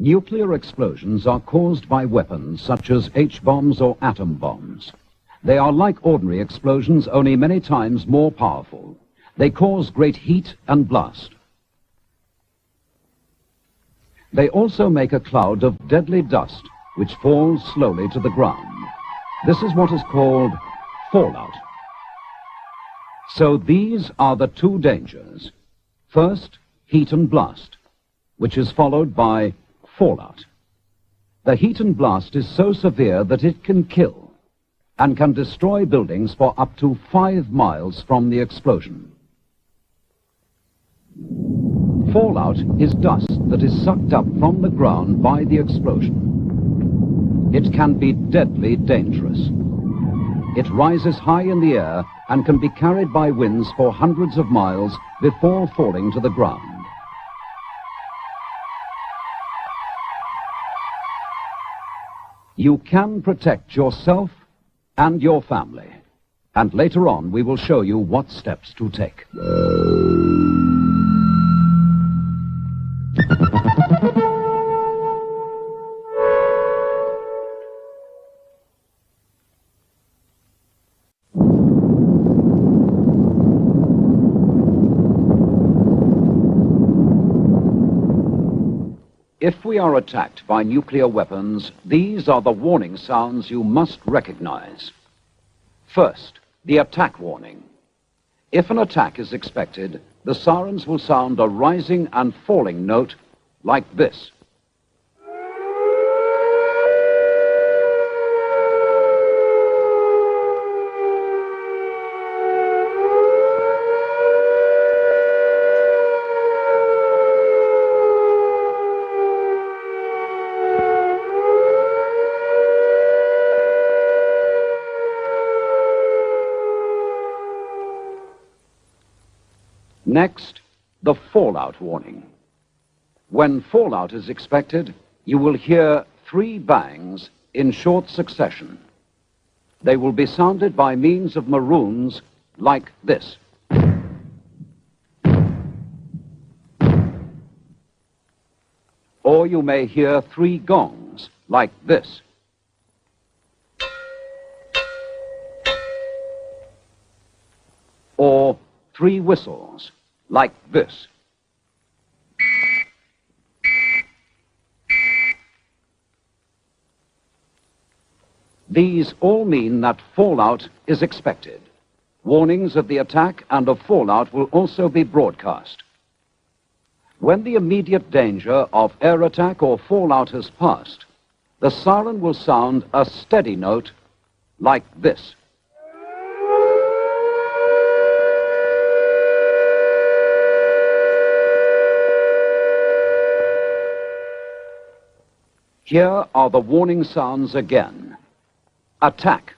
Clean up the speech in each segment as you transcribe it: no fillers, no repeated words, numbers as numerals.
Nuclear explosions are caused by weapons such as H-bombs or atom bombs. They are like ordinary explosions, only many times more powerful. They cause great heat and blast. They also make a cloud of deadly dust, which falls slowly to the ground. This is what is called fallout. So these are the two dangers. First, heat and blast, which is followed by fallout. The heat and blast is so severe that it can kill and can destroy buildings for up to 5 miles from the explosion. Fallout is dust that is sucked up from the ground by the explosion. It can be deadly dangerous. It rises high in the air and can be carried by winds for hundreds of miles before falling to the ground. You can protect yourself and your family, and later on we will show you what steps to take. If we are attacked by nuclear weapons, these are the warning sounds you must recognize. First, the attack warning. If an attack is expected, the sirens will sound a rising and falling note like this. Next, the fallout warning. When fallout is expected, you will hear 3 bangs in short succession. They will be sounded by means of maroons like this. Or you may hear 3 gongs like this. Or 3 whistles like this. These all mean that fallout is expected. Warnings of the attack and of fallout will also be broadcast. When the immediate danger of air attack or fallout has passed, the siren will sound a steady note like this. Here are the warning sounds again. Attack.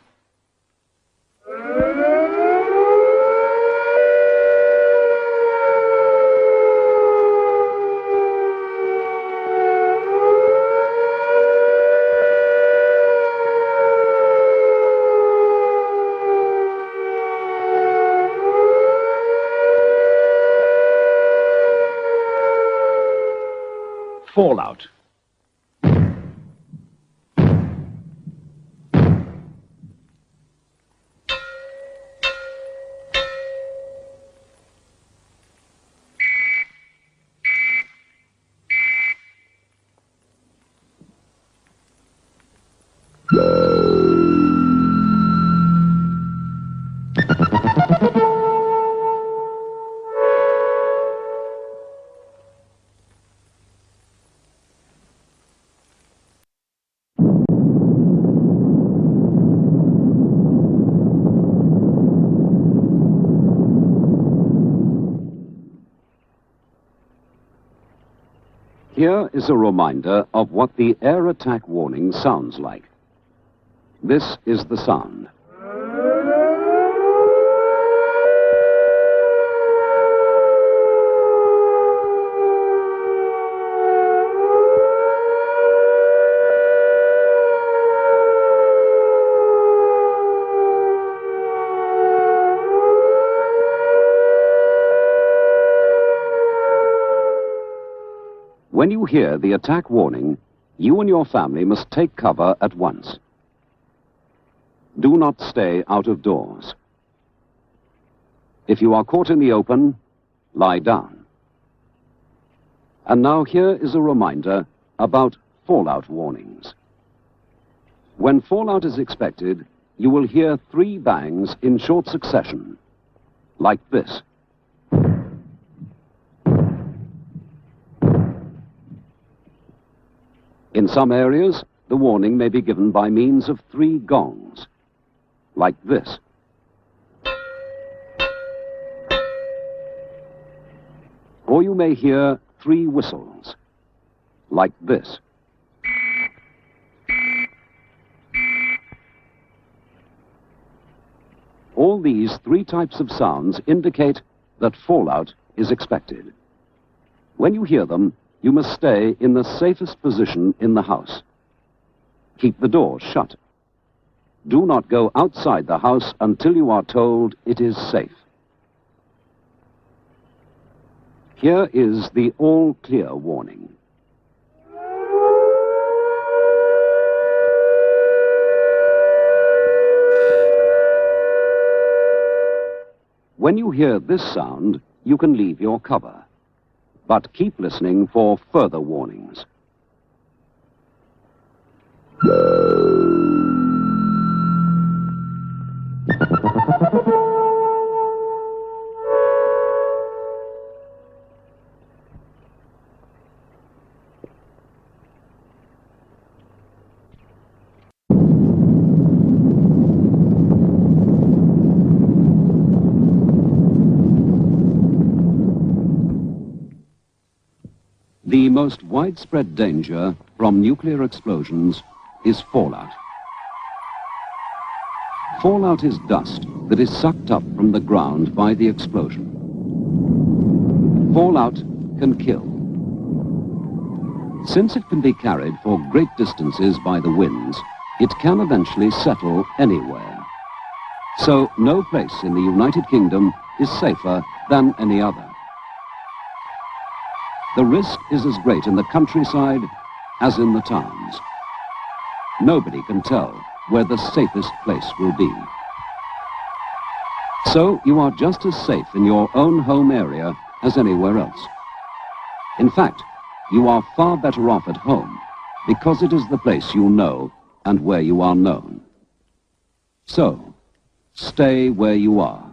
Fallout. Here is a reminder of what the air attack warning sounds like. This is the sound. When you hear the attack warning, you and your family must take cover at once. Do not stay out of doors. If you are caught in the open, lie down. And now here is a reminder about fallout warnings. When fallout is expected, you will hear 3 bangs in short succession, like this. In some areas, the warning may be given by means of 3 gongs, like this. Or you may hear 3 whistles, like this. All these 3 types of sounds indicate that fallout is expected. When you hear them, you must stay in the safest position in the house. Keep the door shut. Do not go outside the house until you are told it is safe. Here is the all clear warning. When you hear this sound, you can leave your cover. But keep listening for further warnings. The most widespread danger from nuclear explosions is fallout. Fallout is dust that is sucked up from the ground by the explosion. Fallout can kill. Since it can be carried for great distances by the winds, it can eventually settle anywhere. So no place in the United Kingdom is safer than any other. The risk is as great in the countryside as in the towns. Nobody can tell where the safest place will be. So you are just as safe in your own home area as anywhere else. In fact, you are far better off at home because it is the place you know and where you are known. So, stay where you are.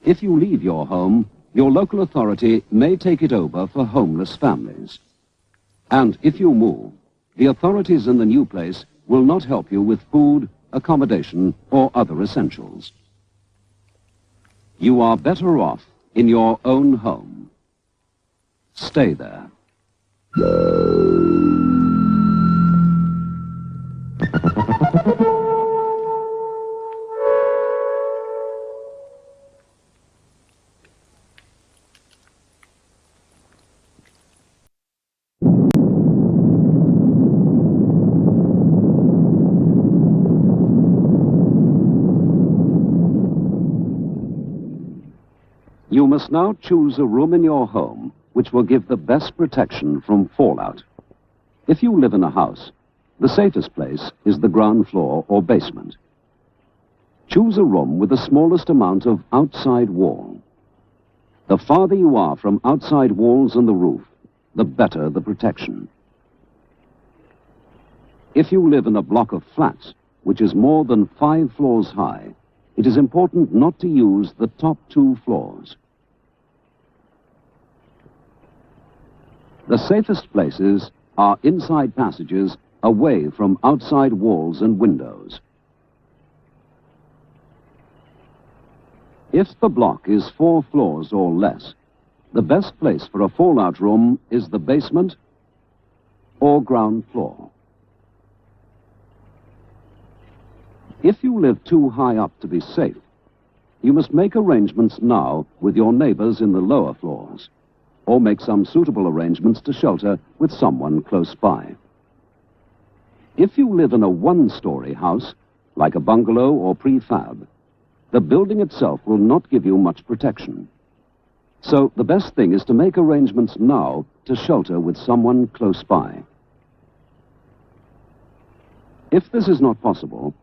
If you leave your home, your local authority may take it over for homeless families. And if you move, the authorities in the new place will not help you with food, accommodation, or other essentials. You are better off in your own home. Stay there. You must now choose a room in your home which will give the best protection from fallout. If you live in a house, the safest place is the ground floor or basement. Choose a room with the smallest amount of outside wall. The farther you are from outside walls and the roof, the better the protection. If you live in a block of flats, which is more than 5 floors high, it is important not to use the top 2 floors. The safest places are inside passages away from outside walls and windows. If the block is 4 floors or less, the best place for a fallout room is the basement or ground floor. If you live too high up to be safe, you must make arrangements now with your neighbors in the lower floors, or make some suitable arrangements to shelter with someone close by. If you live in a 1-story house, like a bungalow or prefab, the building itself will not give you much protection. So the best thing is to make arrangements now to shelter with someone close by. If this is not possible,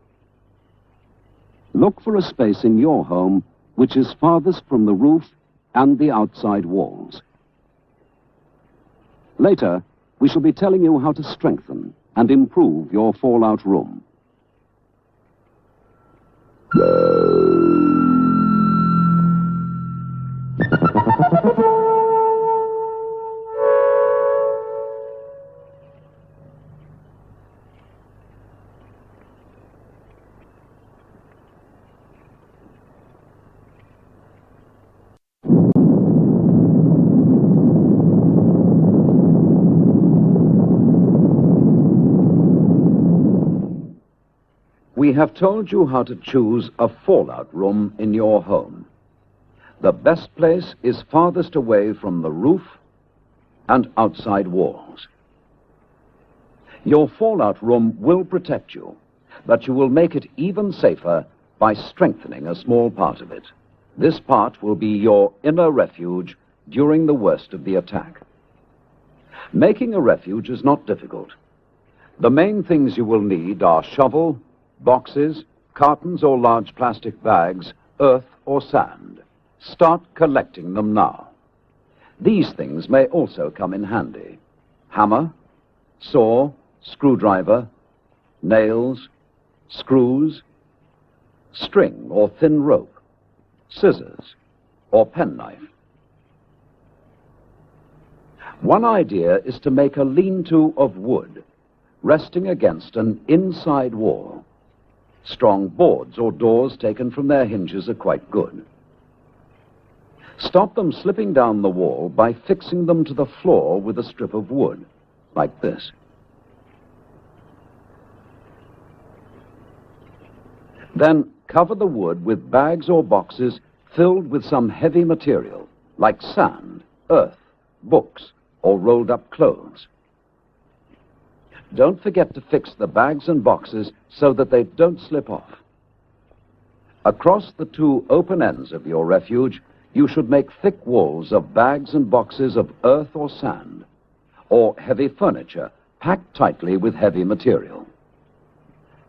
look for a space in your home which is farthest from the roof and the outside walls. Later, we shall be telling you how to strengthen and improve your fallout room. We have told you how to choose a fallout room in your home. The best place is farthest away from the roof and outside walls. Your fallout room will protect you, but you will make it even safer by strengthening a small part of it. This part will be your inner refuge during the worst of the attack. Making a refuge is not difficult. The main things you will need are shovel, boxes, cartons or large plastic bags, earth or sand. Start collecting them now. These things may also come in handy. Hammer, saw, screwdriver, nails, screws, string or thin rope, scissors or penknife. One idea is to make a lean-to of wood, resting against an inside wall. Strong boards or doors taken from their hinges are quite good. Stop them slipping down the wall by fixing them to the floor with a strip of wood, like this. Then cover the wood with bags or boxes filled with some heavy material, like sand, earth, books, or rolled up clothes. Don't forget to fix the bags and boxes so that they don't slip off. Across the two open ends of your refuge, you should make thick walls of bags and boxes of earth or sand, or heavy furniture packed tightly with heavy material.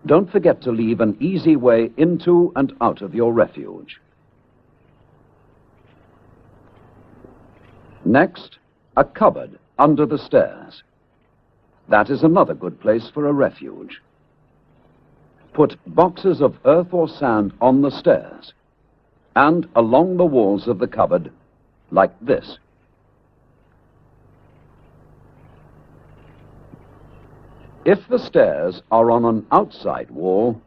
Don't forget to leave an easy way into and out of your refuge. Next, a cupboard under the stairs. That is another good place for a refuge. Put boxes of earth or sand on the stairs and along the walls of the cupboard, like this. If the stairs are on an outside wall,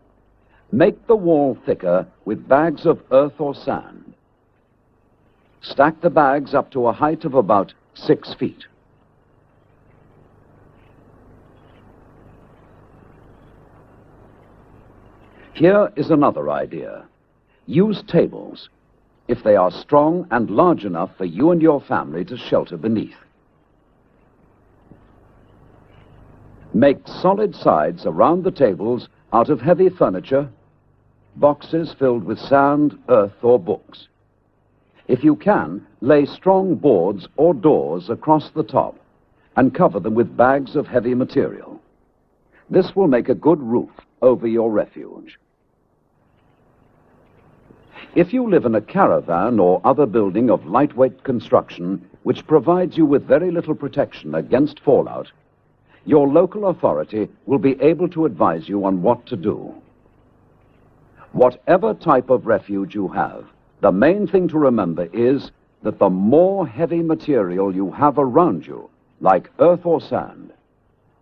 make the wall thicker with bags of earth or sand. Stack the bags up to a height of about 6 feet. Here is another idea. Use tables, if they are strong and large enough for you and your family to shelter beneath. Make solid sides around the tables out of heavy furniture, boxes filled with sand, earth, or books. If you can, lay strong boards or doors across the top and cover them with bags of heavy material. This will make a good roof over your refuge. If you live in a caravan or other building of lightweight construction which provides you with very little protection against fallout, your local authority will be able to advise you on what to do. Whatever type of refuge you have, the main thing to remember is that the more heavy material you have around you, like earth or sand,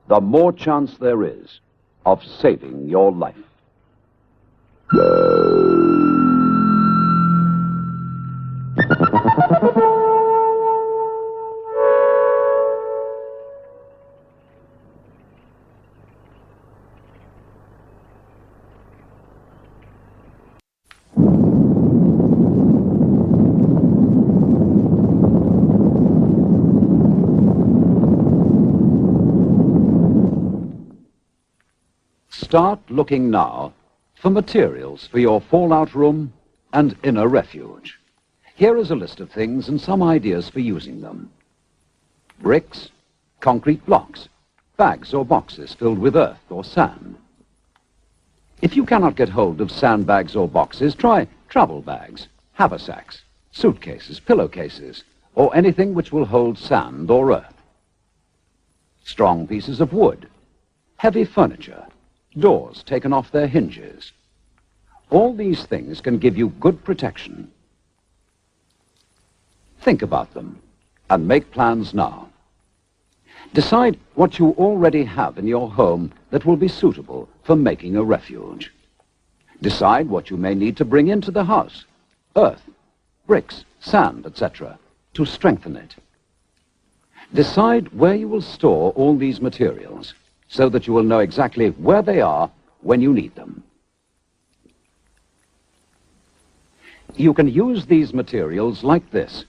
the more chance there is of saving your life. Start looking now for materials for your fallout room and inner refuge. Here is a list of things and some ideas for using them. Bricks, concrete blocks, bags or boxes filled with earth or sand. If you cannot get hold of sandbags or boxes, try travel bags, haversacks, suitcases, pillowcases, or anything which will hold sand or earth. Strong pieces of wood, heavy furniture, doors taken off their hinges. All these things can give you good protection. Think about them and make plans now. Decide what you already have in your home that will be suitable for making a refuge. Decide what you may need to bring into the house, earth, bricks, sand, etc., to strengthen it. Decide where you will store all these materials so that you will know exactly where they are when you need them. You can use these materials like this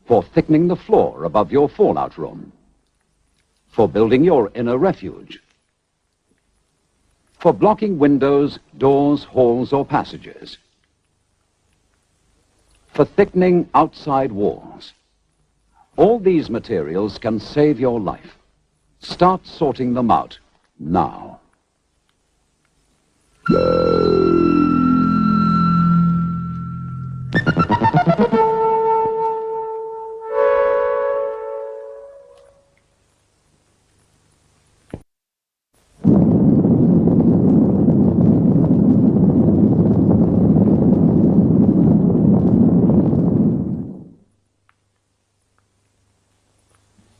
for thickening the floor above your fallout room, for building your inner refuge, for blocking windows, doors, halls, or passages, for thickening outside walls. All these materials can save your life. Start sorting them out now.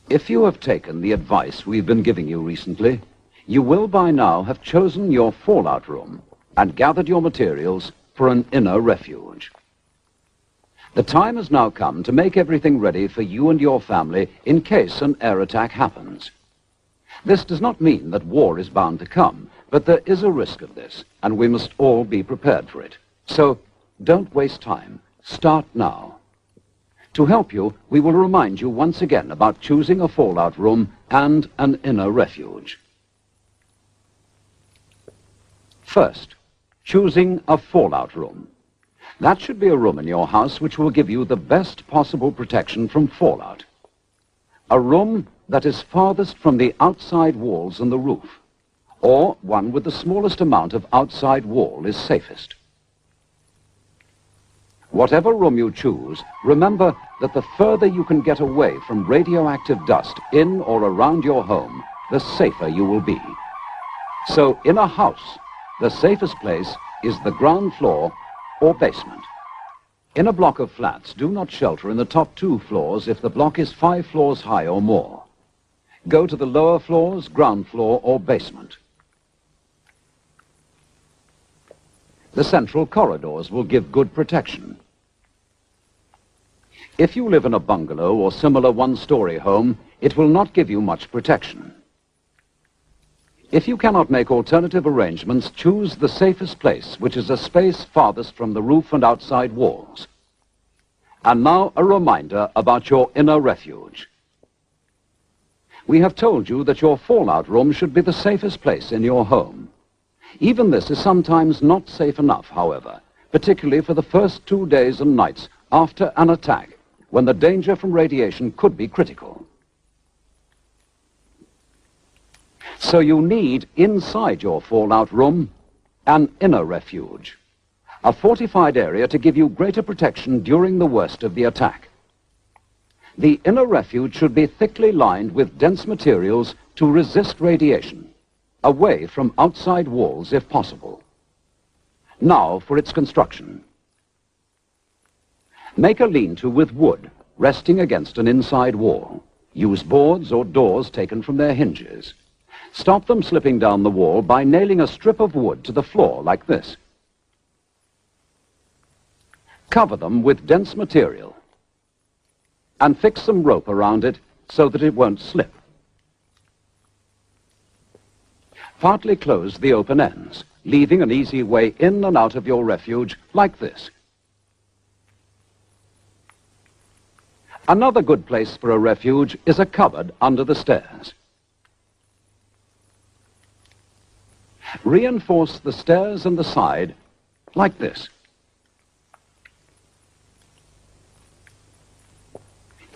If you have taken the advice we've been giving you recently, you will by now have chosen your fallout room and gathered your materials for an inner refuge. The time has now come to make everything ready for you and your family in case an air attack happens. This does not mean that war is bound to come, but there is a risk of this, and we must all be prepared for it. So don't waste time. Start now. To help you, we will remind you once again about choosing a fallout room and an inner refuge. First, choosing a fallout room. That should be a room in your house which will give you the best possible protection from fallout. A room that is farthest from the outside walls and the roof, or one with the smallest amount of outside wall is safest. Whatever room you choose, remember that the further you can get away from radioactive dust in or around your home, the safer you will be. So in a house, the safest place is the ground floor or basement. In a block of flats, do not shelter in the top 2 floors if the block is 5 floors high or more. Go to the lower floors, ground floor or basement. The central corridors will give good protection. If you live in a bungalow or similar one-story home, it will not give you much protection. If you cannot make alternative arrangements, choose the safest place, which is a space farthest from the roof and outside walls. And now a reminder about your inner refuge. We have told you that your fallout room should be the safest place in your home. Even this is sometimes not safe enough, however, particularly for the first 2 days and nights after an attack, when the danger from radiation could be critical. So you need, inside your fallout room, an inner refuge, a fortified area to give you greater protection during the worst of the attack. The inner refuge should be thickly lined with dense materials to resist radiation, away from outside walls if possible. Now for its construction. Make a lean-to with wood, resting against an inside wall. Use boards or doors taken from their hinges. Stop them slipping down the wall by nailing a strip of wood to the floor like this. Cover them with dense material and fix some rope around it so that it won't slip. Partly close the open ends, leaving an easy way in and out of your refuge like this. Another good place for a refuge is a cupboard under the stairs. Reinforce the stairs and the side like this.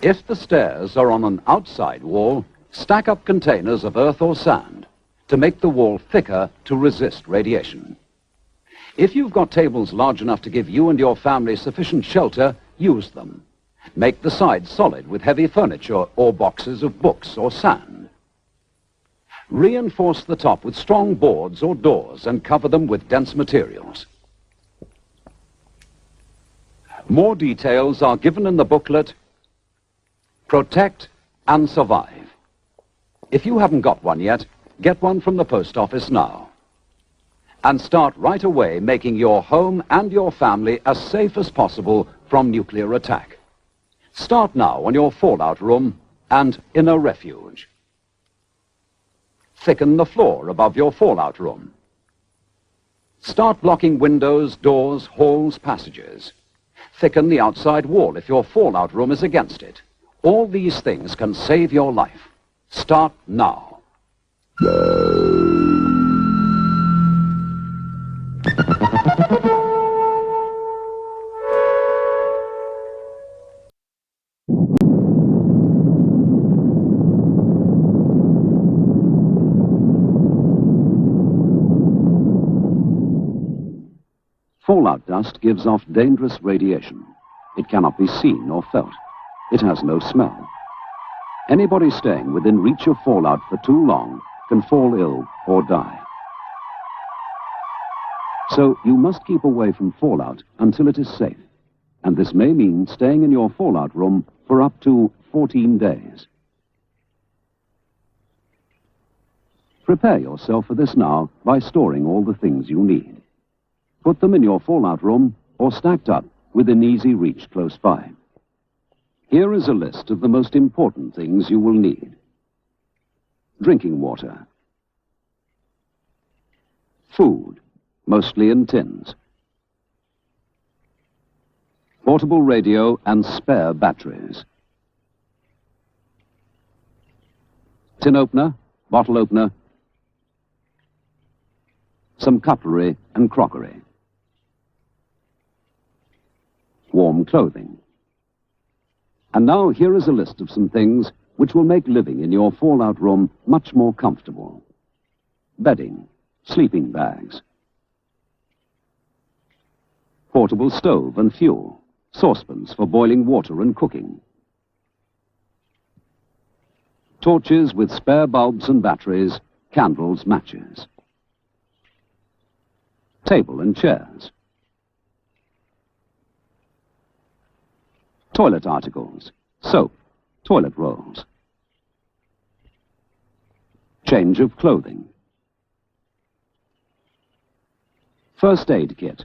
If the stairs are on an outside wall, stack up containers of earth or sand to make the wall thicker to resist radiation. If you've got tables large enough to give you and your family sufficient shelter, use them. Make the sides solid with heavy furniture or boxes of books or sand. Reinforce the top with strong boards or doors and cover them with dense materials. More details are given in the booklet, Protect and Survive. If you haven't got one yet, get one from the post office now. And start right away making your home and your family as safe as possible from nuclear attack. Start now on your fallout room and inner refuge. Thicken the floor above your fallout room. Start blocking windows, doors, halls, passages. Thicken the outside wall if your fallout room is against it. All these things can save your life. Start now. Fallout dust gives off dangerous radiation. It cannot be seen or felt. It has no smell. Anybody staying within reach of fallout for too long can fall ill or die. So you must keep away from fallout until it is safe. And this may mean staying in your fallout room for up to 14 days. Prepare yourself for this now by storing all the things you need. Put them in your fallout room or stacked up within easy reach close by. Here is a list of the most important things you will need. Drinking water. Food, mostly in tins. Portable radio and spare batteries. Tin opener, bottle opener. Some cutlery and crockery. Warm clothing. And now here is a list of some things which will make living in your fallout room much more comfortable. Bedding, sleeping bags. Portable stove and fuel, saucepans for boiling water and cooking. Torches with spare bulbs and batteries, candles, matches. Table and chairs. Toilet articles, soap, toilet rolls. Change of clothing. First aid kit,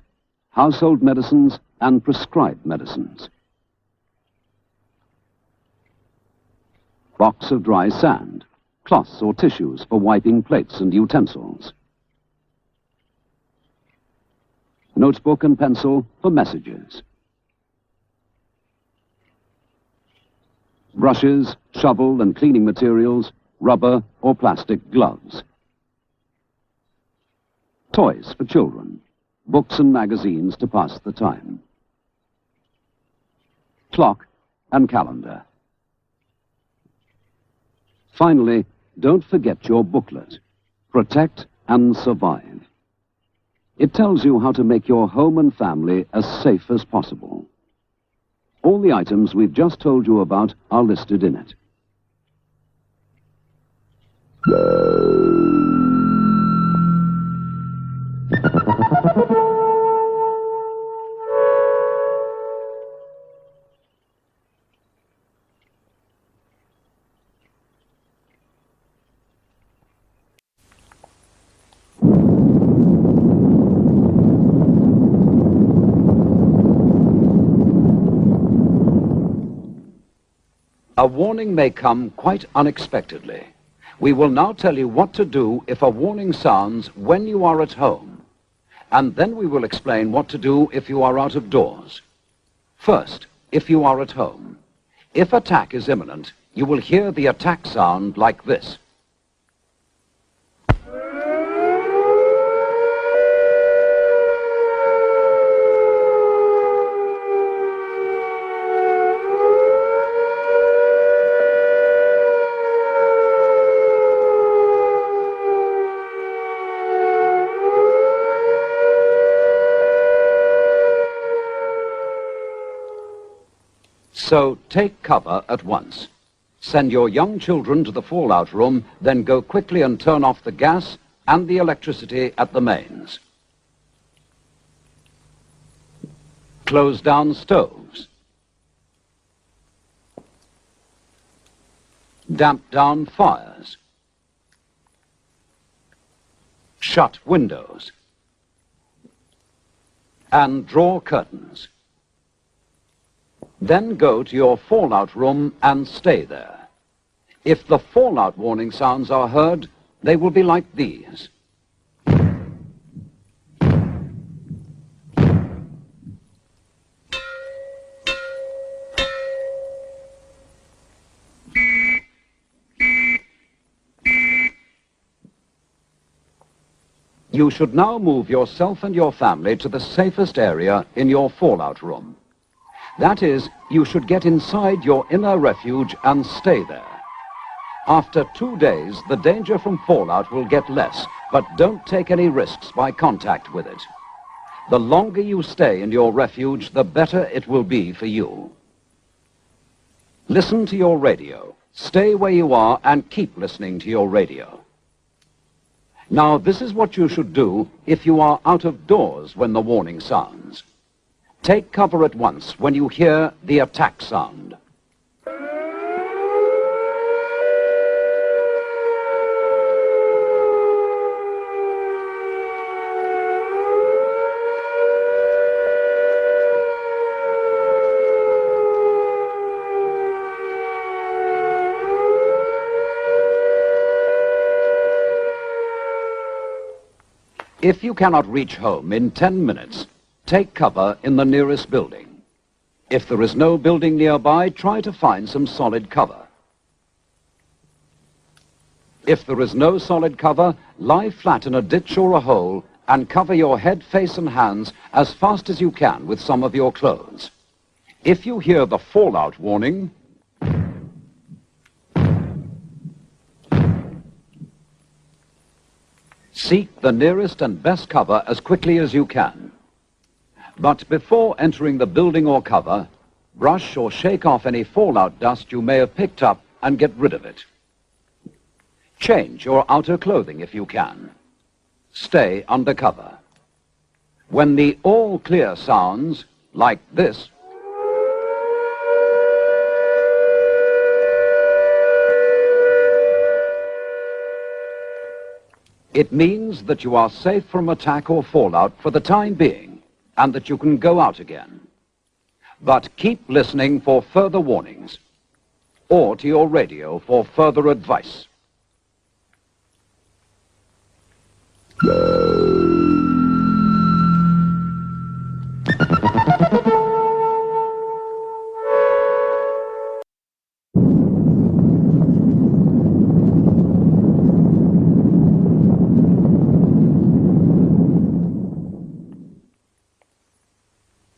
household medicines and prescribed medicines. Box of dry sand, cloths or tissues for wiping plates and utensils. Notebook and pencil for messages. Brushes, shovel and cleaning materials, rubber or plastic gloves. Toys for children, books and magazines to pass the time. Clock and calendar. Finally, don't forget your booklet, Protect and Survive. It tells you how to make your home and family as safe as possible. All the items we've just told you about are listed in it. A warning may come quite unexpectedly. We will now tell you what to do if a warning sounds when you are at home. And then we will explain what to do if you are out of doors. First, if you are at home. If attack is imminent, you will hear the attack sound like this. So take cover at once. Send your young children to the fallout room, then go quickly and turn off the gas and the electricity at the mains. Close down stoves. Damp down fires. Shut windows. And draw curtains. Then go to your fallout room and stay there. If the fallout warning sounds are heard, they will be like these. You should now move yourself and your family to the safest area in your fallout room. That is, you should get inside your inner refuge and stay there. After 2 days, the danger from fallout will get less, but don't take any risks by contact with it. The longer you stay in your refuge, the better it will be for you. Listen to your radio. Stay where you are and keep listening to your radio. Now, this is what you should do if you are out of doors when the warning sounds. Take cover at once when you hear the attack sound. If you cannot reach home in 10 minutes, take cover in the nearest building. If there is no building nearby, try to find some solid cover. If there is no solid cover, lie flat in a ditch or a hole and cover your head, face and hands as fast as you can with some of your clothes. If you hear the fallout warning, seek the nearest and best cover as quickly as you can. But before entering the building or cover, brush or shake off any fallout dust you may have picked up and get rid of it. Change your outer clothing if you can. Stay under cover. When the all clear sounds, like this, it means that you are safe from attack or fallout for the time being, and that you can go out again. But keep listening for further warnings, or to your radio for further advice.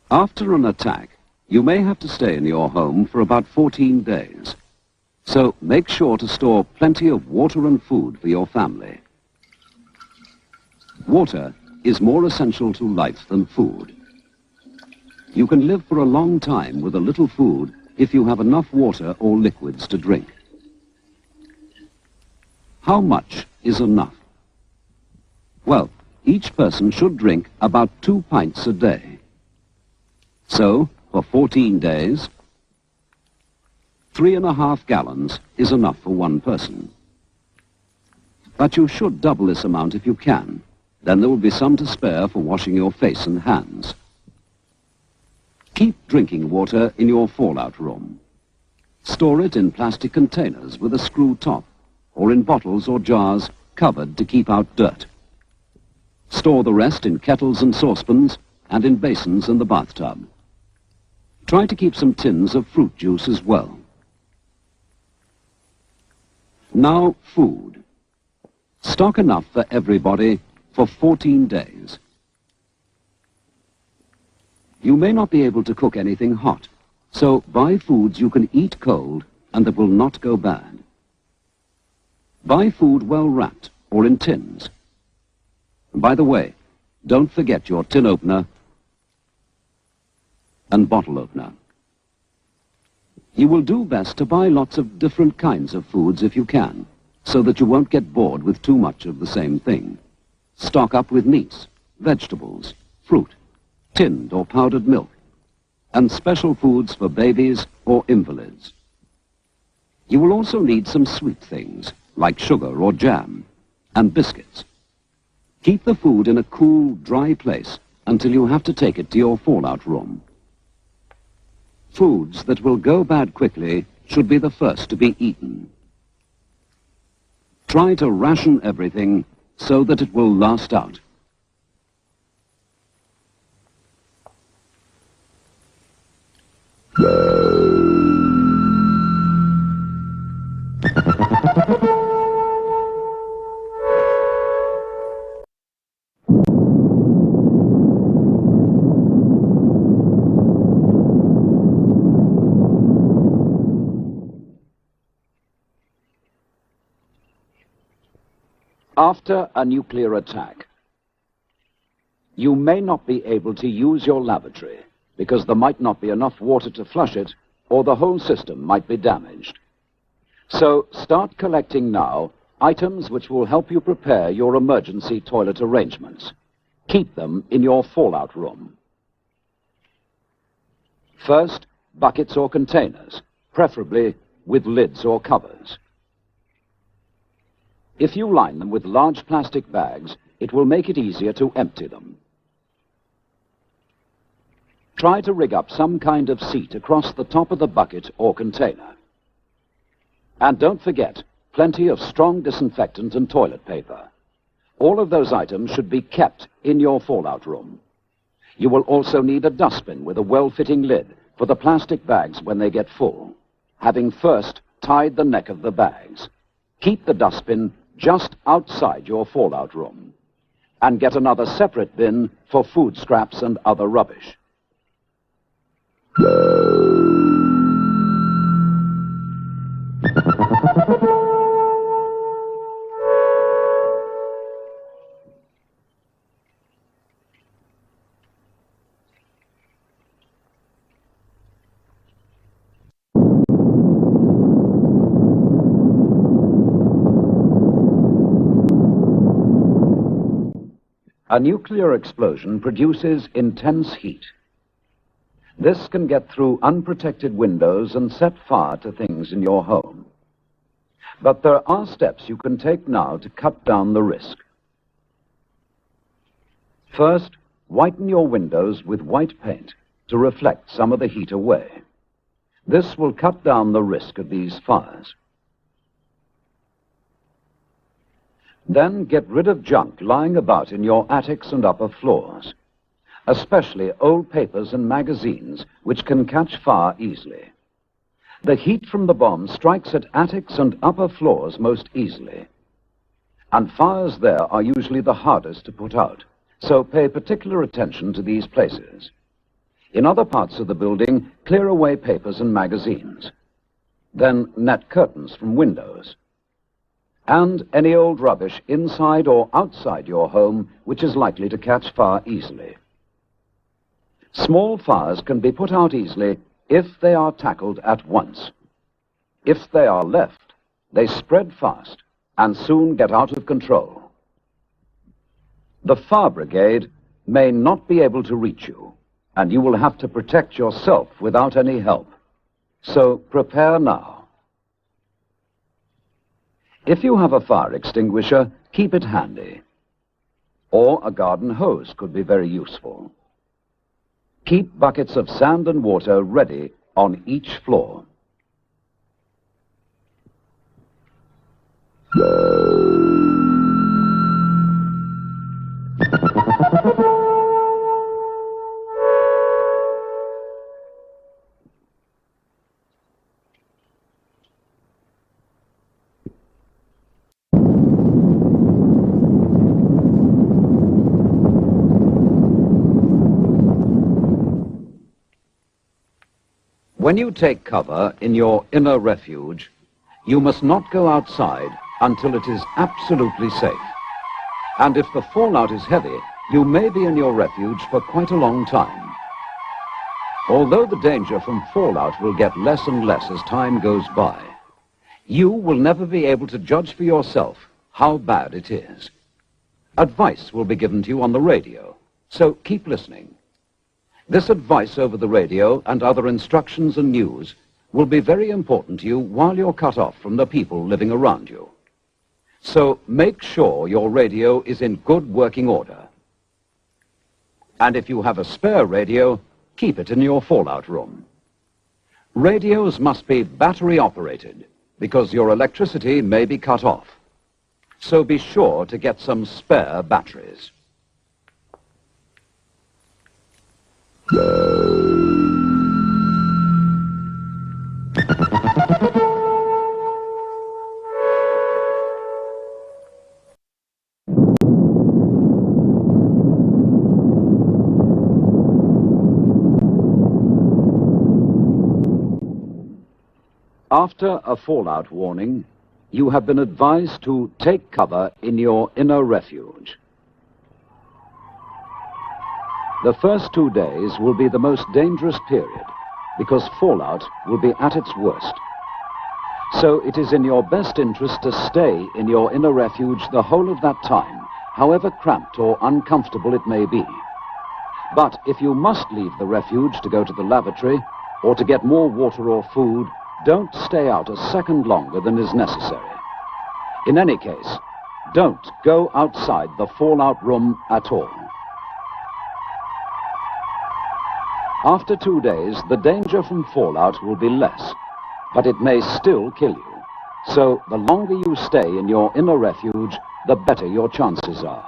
After an attack, you may have to stay in your home for about 14 days. So make sure to store plenty of water and food for your family. Water is more essential to life than food. You can live for a long time with a little food if you have enough water or liquids to drink. How much is enough? Well, each person should drink about 2 pints a day. So, for 14 days, 3.5 gallons is enough for one person. But you should double this amount if you can. Then there will be some to spare for washing your face and hands. Keep drinking water in your fallout room. Store it in plastic containers with a screw top, or in bottles or jars covered to keep out dirt. Store the rest in kettles and saucepans and in basins in the bathtub. Try to keep some tins of fruit juice as well. Now, food. Stock enough for everybody for 14 days. You may not be able to cook anything hot, so buy foods you can eat cold and that will not go bad. Buy food well wrapped or in tins. And by the way, don't forget your tin opener and bottle opener. You will do best to buy lots of different kinds of foods if you can, so that you won't get bored with too much of the same thing. Stock up with meats, vegetables, fruit, tinned or powdered milk, and special foods for babies or invalids. You will also need some sweet things, like sugar or jam, and biscuits. Keep the food in a cool, dry place until you have to take it to your fallout room. Foods that will go bad quickly should be the first to be eaten. Try to ration everything so that it will last out. After a nuclear attack, you may not be able to use your lavatory because there might not be enough water to flush it, or the whole system might be damaged. So start collecting now items which will help you prepare your emergency toilet arrangements. Keep them in your fallout room. First, buckets or containers, preferably with lids or covers. If you line them with large plastic bags, it will make it easier to empty them. Try to rig up some kind of seat across the top of the bucket or container. And don't forget, plenty of strong disinfectant and toilet paper. All of those items should be kept in your fallout room. You will also need a dustbin with a well-fitting lid for the plastic bags when they get full, having first tied the neck of the bags. Keep the dustbin just outside your fallout room, and get another separate bin for food scraps and other rubbish. A nuclear explosion produces intense heat. This can get through unprotected windows and set fire to things in your home. But there are steps you can take now to cut down the risk. First, whiten your windows with white paint to reflect some of the heat away. This will cut down the risk of these fires. Then get rid of junk lying about in your attics and upper floors, especially old papers and magazines which can catch fire easily. The heat from the bomb strikes at attics and upper floors most easily, and fires there are usually the hardest to put out, so pay particular attention to these places. In other parts of the building, clear away papers and magazines. Then net curtains from windows, and any old rubbish inside or outside your home which is likely to catch fire easily. Small fires can be put out easily if they are tackled at once. If they are left, they spread fast and soon get out of control. The fire brigade may not be able to reach you, and you will have to protect yourself without any help. So prepare now. If you have a fire extinguisher, keep it handy. Or a garden hose could be very useful. Keep buckets of sand and water ready on each floor. When you take cover in your inner refuge, you must not go outside until it is absolutely safe. And if the fallout is heavy, you may be in your refuge for quite a long time. Although the danger from fallout will get less and less as time goes by, you will never be able to judge for yourself how bad it is. Advice will be given to you on the radio, so keep listening. This advice over the radio and other instructions and news will be very important to you while you're cut off from the people living around you. So make sure your radio is in good working order. And if you have a spare radio, keep it in your fallout room. Radios must be battery operated because your electricity may be cut off. So be sure to get some spare batteries. After a fallout warning, you have been advised to take cover in your inner refuge. The first 2 days will be the most dangerous period because fallout will be at its worst. So it is in your best interest to stay in your inner refuge the whole of that time, however cramped or uncomfortable it may be. But if you must leave the refuge to go to the lavatory or to get more water or food, don't stay out a second longer than is necessary. In any case, don't go outside the fallout room at all. After 2 days, the danger from fallout will be less, but it may still kill you. So the longer you stay in your inner refuge, the better your chances are.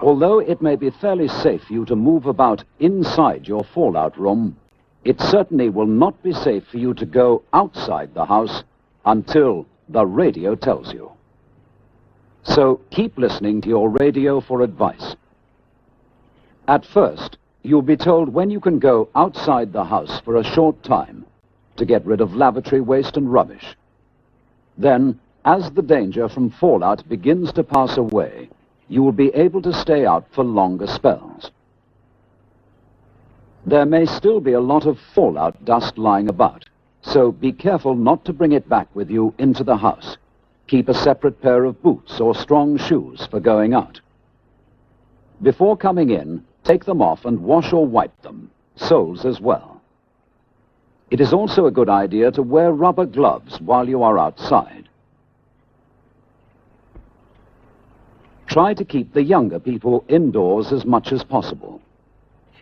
Although it may be fairly safe for you to move about inside your fallout room, it certainly will not be safe for you to go outside the house until the radio tells you. So keep listening to your radio for advice. At first, you'll be told when you can go outside the house for a short time to get rid of lavatory waste and rubbish. Then, as the danger from fallout begins to pass away, you will be able to stay out for longer spells. There may still be a lot of fallout dust lying about, so be careful not to bring it back with you into the house. Keep a separate pair of boots or strong shoes for going out. Before coming in, take them off and wash or wipe them, soles as well. It is also a good idea to wear rubber gloves while you are outside. Try to keep the younger people indoors as much as possible.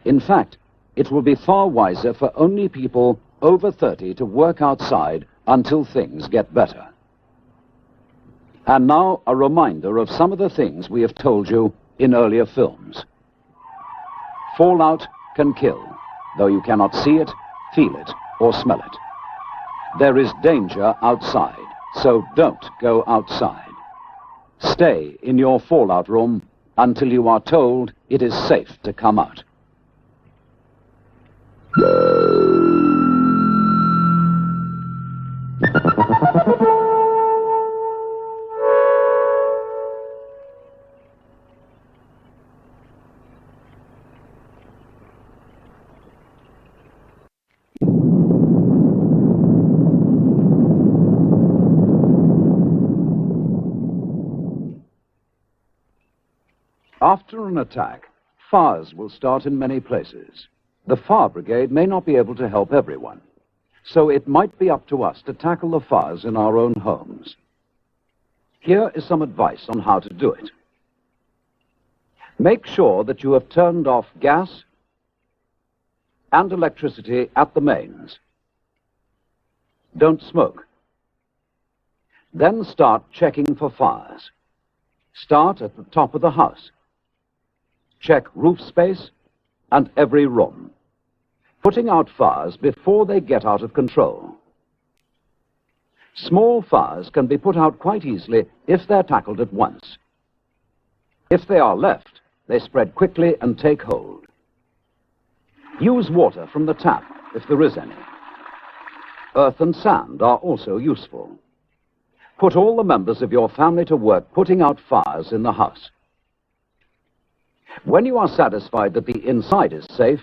In fact, it will be far wiser for only people over 30 to work outside until things get better. And now a reminder of some of the things we have told you in earlier films. Fallout can kill, though you cannot see it, feel it, or smell it. There is danger outside, so don't go outside. Stay in your fallout room until you are told it is safe to come out. After an attack, fires will start in many places. The fire brigade may not be able to help everyone, so it might be up to us to tackle the fires in our own homes. Here is some advice on how to do it. Make sure that you have turned off gas and electricity at the mains. Don't smoke. Then start checking for fires. Start at the top of the house. Check roof space and every room, putting out fires before they get out of control. Small fires can be put out quite easily if they're tackled at once. If they are left, they spread quickly and take hold. Use water from the tap if there is any. Earth and sand are also useful. Put all the members of your family to work putting out fires in the house. When you are satisfied that the inside is safe,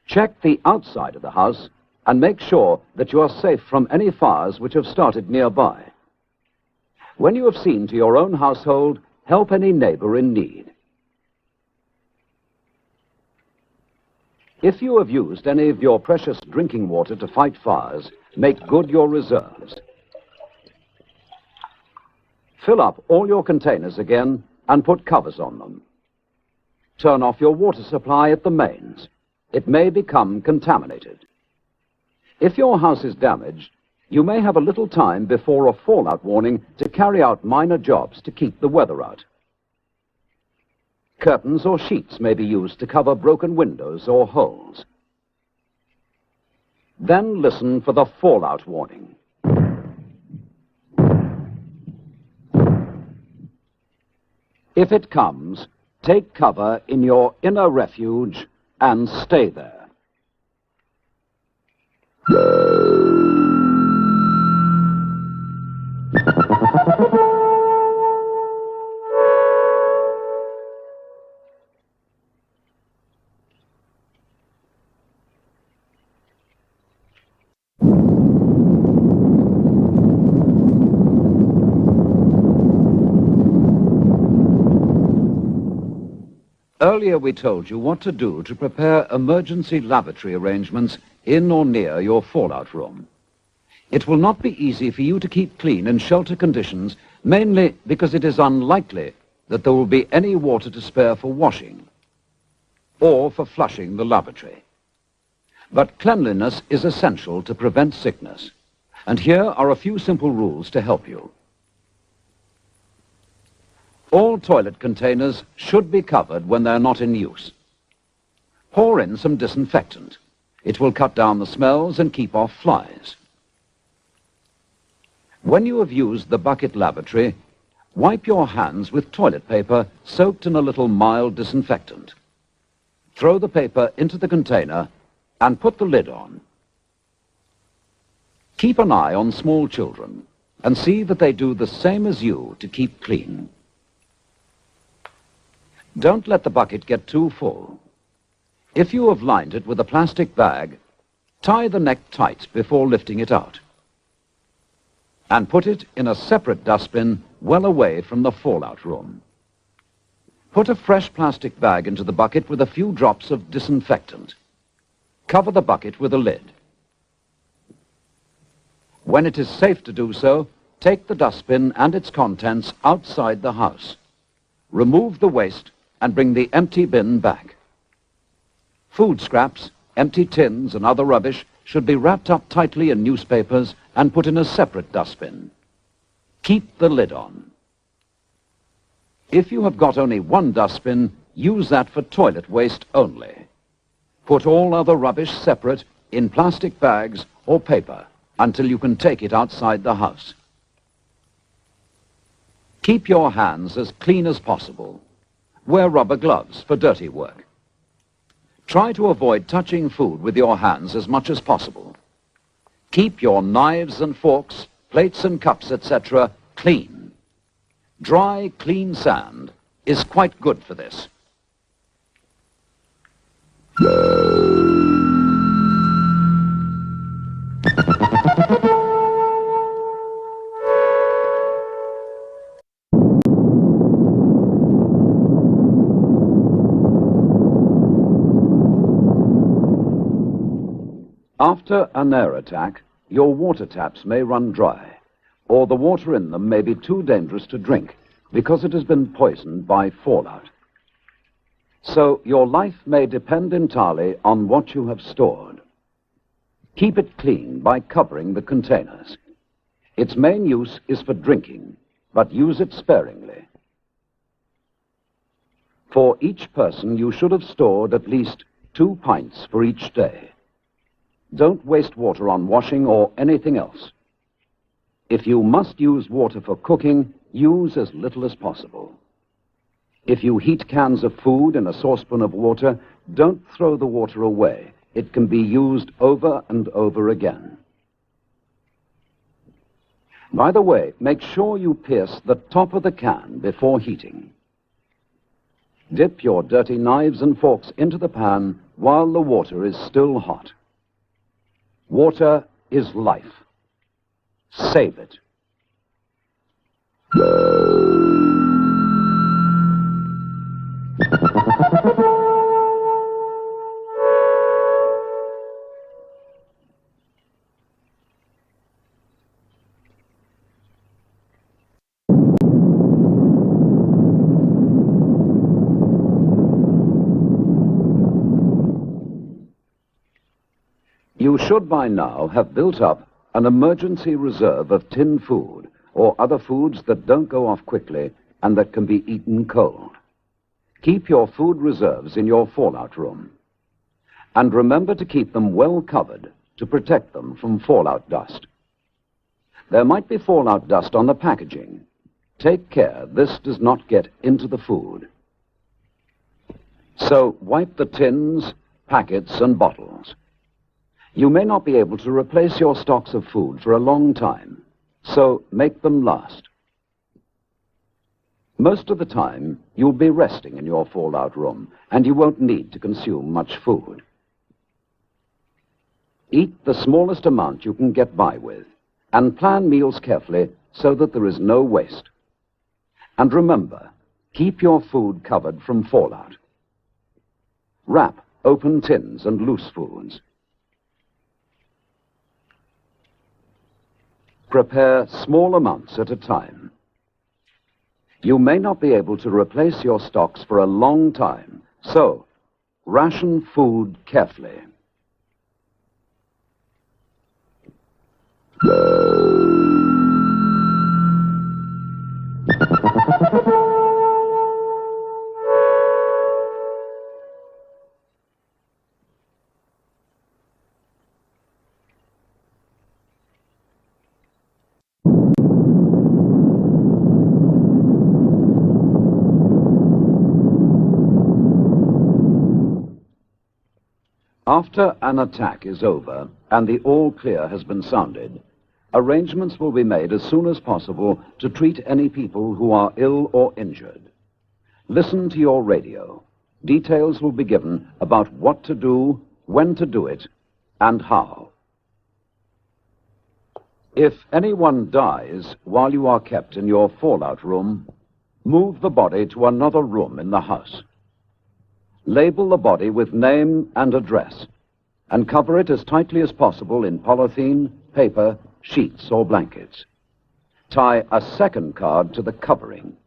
check the outside of the house and make sure that you are safe from any fires which have started nearby. When you have seen to your own household, help any neighbor in need. If you have used any of your precious drinking water to fight fires, make good your reserves. Fill up all your containers again and put covers on them. Turn off your water supply at the mains. It may become contaminated. If your house is damaged, you may have a little time before a fallout warning to carry out minor jobs to keep the weather out. Curtains or sheets may be used to cover broken windows or holes. Then listen for the fallout warning. If it comes, take cover in your inner refuge and stay there. Earlier we told you what to do to prepare emergency lavatory arrangements in or near your fallout room. It will not be easy for you to keep clean in shelter conditions, mainly because it is unlikely that there will be any water to spare for washing or for flushing the lavatory. But cleanliness is essential to prevent sickness, and here are a few simple rules to help you. All toilet containers should be covered when they're not in use. Pour in some disinfectant. It will cut down the smells and keep off flies. When you have used the bucket lavatory, wipe your hands with toilet paper soaked in a little mild disinfectant. Throw the paper into the container and put the lid on. Keep an eye on small children and see that they do the same as you to keep clean. Don't let the bucket get too full. If you have lined it with a plastic bag, tie the neck tight before lifting it out. And put it in a separate dustbin well away from the fallout room. Put a fresh plastic bag into the bucket with a few drops of disinfectant. Cover the bucket with a lid. When it is safe to do so, take the dustbin and its contents outside the house. Remove the waste and bring the empty bin back. Food scraps, empty tins and other rubbish should be wrapped up tightly in newspapers and put in a separate dustbin. Keep the lid on. If you have got only one dustbin, use that for toilet waste only. Put all other rubbish separate in plastic bags or paper until you can take it outside the house. Keep your hands as clean as possible. Wear rubber gloves for dirty work. Try to avoid touching food with your hands as much as possible. Keep your knives and forks, plates and cups, etc. clean. Dry, clean sand is quite good for this. After an air attack, your water taps may run dry, or the water in them may be too dangerous to drink because it has been poisoned by fallout. So your life may depend entirely on what you have stored. Keep it clean by covering the containers. Its main use is for drinking, but use it sparingly. For each person, you should have stored at least 2 pints for each day. Don't waste water on washing or anything else. If you must use water for cooking, use as little as possible. If you heat cans of food in a saucepan of water, don't throw the water away. It can be used over and over again. By the way, make sure you pierce the top of the can before heating. Dip your dirty knives and forks into the pan while the water is still hot. Water is life. Save it. You should by now have built up an emergency reserve of tinned food or other foods that don't go off quickly and that can be eaten cold. Keep your food reserves in your fallout room. And remember to keep them well covered to protect them from fallout dust. There might be fallout dust on the packaging. Take care this does not get into the food. So wipe the tins, packets, and bottles. You may not be able to replace your stocks of food for a long time, so make them last. Most of the time, you'll be resting in your fallout room, and you won't need to consume much food. Eat the smallest amount you can get by with, and plan meals carefully so that there is no waste. And remember, keep your food covered from fallout. Wrap open tins and loose foods. Prepare small amounts at a time. You may not be able to replace your stocks for a long time, so ration food carefully. After an attack is over and the all clear has been sounded, arrangements will be made as soon as possible to treat any people who are ill or injured. Listen to your radio. Details will be given about what to do, when to do it, and how. If anyone dies while you are kept in your fallout room, move the body to another room in the house. Label the body with name and address, and cover it as tightly as possible in polythene, paper, sheets, or blankets. Tie a second card to the covering.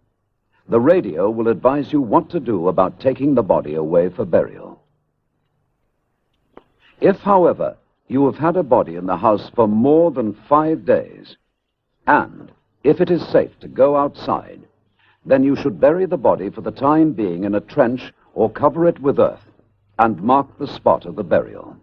The radio will advise you what to do about taking the body away for burial. If, however, you have had a body in the house for more than 5 days, and if it is safe to go outside, then you should bury the body for the time being in a trench or cover it with earth and mark the spot of the burial.